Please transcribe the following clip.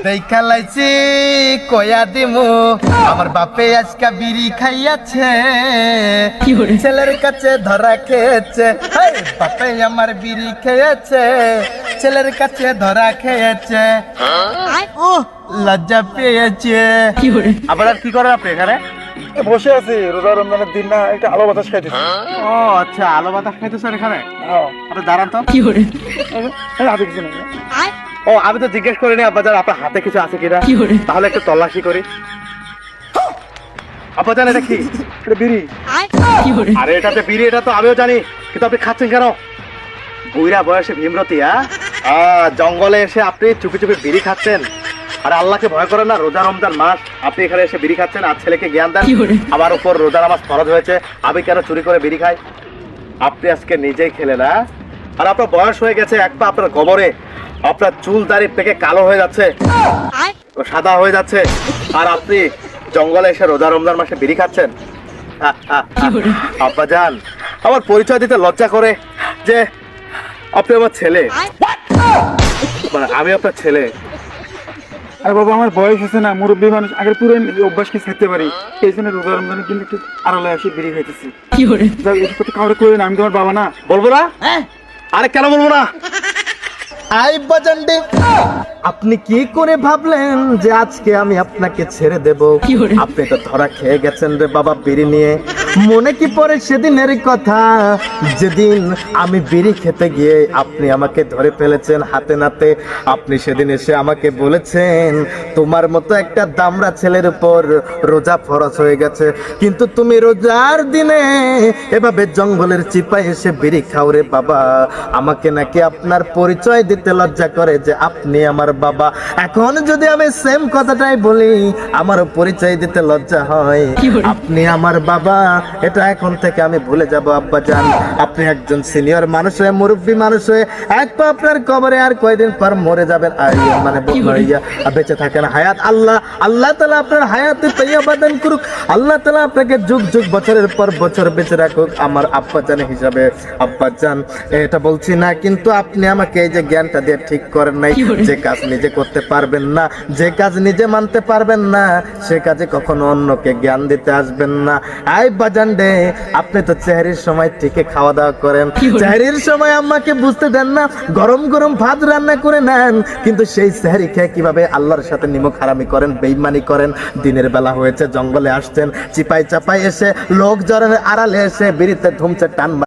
দেখা লাইছি কয়া দিমু আমার বাপে আজকা বিড়ি খাইয়াছে ছেলের কাছে ধরা খেয়েছে বাপে আমার বিড়ি খেয়েছে ছেলের কাছে ধরা খেয়েছে ও লজ্জা পেয়েছে। আবার আর কি করেন আপনি এখানে? বসে আছি, রোজা রমজানের দিন না, একটা আলো বাতাস খাইতেছি। ও আচ্ছা, আলো বাতাস খাইতেছেন এখানে? আপনি দাঁড়ান তো। হাতে কিছু নেই। ও আমি তো জিজ্ঞেস করিনি আব্বাজান আপনার হাতে কিছু আছে কিনা, তাহলে একটু তল্লাশি করি। আব্বাজান এটা কি? এটা বিড়ি। আরে এটাতে বিড়ি, এটা তো আমিও জানি, কিন্তু আপনি খাচ্ছেন কেন? বুইরা বয়সে ভীমরতি, জঙ্গলে এসে আপনি চুপি চুপি বিড়ি খাচ্ছেন। আর আল্লাহকে ভয় করেন না? রোজা রমজান মাস, আপনি এখানে এসে বিড়ি খাচ্ছেন আর ছেলেকে জ্ঞান দেন আমার উপর রোজা নামাজ ফরজ হয়েছে, আমি কেন চুরি করে বিড়ি খাই? আপনি আজকে নিজেই খেলেন। আর আপনার বয়স হয়ে গেছে, এক পা আপনার কবরে, আপনার চুল দাড়ি পেকে কালো হয়ে যাচ্ছে, সাদা হয়ে যাচ্ছে, আর আপনি জঙ্গলে এসে রোজা রমজান মাসে বিড়ি খাচ্ছেন। আব্বাজান আমার পরিচয় দিতে লজ্জা করে যে আপনি আমার ছেলে, মানে আমি আপনার ছেলে। আরে বাবা, আমার বয়স হচ্ছে না, মুরব্বী মানুষ, আগের পুরো অভ্যাস কি থাকতে পারি, এই জন্য রোজা রমজানের দিন একটু আড়ালে আসি বিড়ি খাইতেছি। কাউরে করে না, আমি তোমার বাবা না। বলবো না? আরে কেন বলবো না? আই বাজান্ডে, আপনি কি করে ভাবলেন যে আজকে আমি আপনাকে ছেড়ে দেব? আপনি তো ধরা খেয়ে গেছেন রে বাবা বিড়ি নিয়ে। মনে কি পড়ে সেদিনের কথা, যেদিন আমি বিড়ি খেতে গিয়ে আপনি আমাকে ধরে ফেলেছেন হাতে নাতে। আপনি সেদিন এসে আমাকে বলেছেন তোমার মতো একটা দামড়া ছেলের উপর রোজা ফরজ হয়ে গেছে, কিন্তু তুমি রোজার দিনে এভাবে জঙ্গলের চিপায় এসে বিড়ি খাও রে বাবা। আমাকে নাকি আপনার পরিচয় দিতে লজ্জা করে যে আপনি আমার বাবা। এখন যদি আমি সেম কথাটাই বলি, আমারও পরিচয় দিতে লজ্জা হয়। আপনি আমার বাবা, এটা এখন থেকে আমি ভুলে যাব আব্বাজান। আপনি একজন সিনিয়র মানুষ হয়ে, মুরব্বী মানুষ হয়ে, এক পা আপনার কবরে, আর কয়দিন পর মরে যাবেন। মানে বেঁচে থাকেন হায়াত আল্লাহ তাআলা আপনার হায়াতে তৈয়বা দান করুক। আল্লাহ তাআলা আপনাকে যুগ যুগ বছরের পর বছর বেঁচে রাখুক আমার আব্বাজান হিসাবে। আব্বাজান এটা বলছি না, কিন্তু আপনি আমাকে এই যে জ্ঞানটা দিয়ে ঠিক করেন নাই। যে কাজ নিজে করতে পারবেন না, যে কাজ নিজে মানতে পারবেন না, সে কাজে কখনো অন্যকে জ্ঞান দিতে আসবেন না। আই বাজান রে, আপনি তো চেহারির সময় ঠিকই খাওয়া দাওয়া করেন, চেহারির সময় আম্মাকে বুঝতে দেন না, গরম গরম ভাত রান্না করে নেন, কিন্তু সেই চেহারি খেয়ে কিভাবে আল্লাহর সাথে নিমক হারামি করেন, বেঈমানি করেন। দিনের বেলা হয়েছে, জঙ্গলে আসছেন, চিপাই চাপাই এসে লোক জনের আড়ালে এসে বিড়িতে ধুমছে টান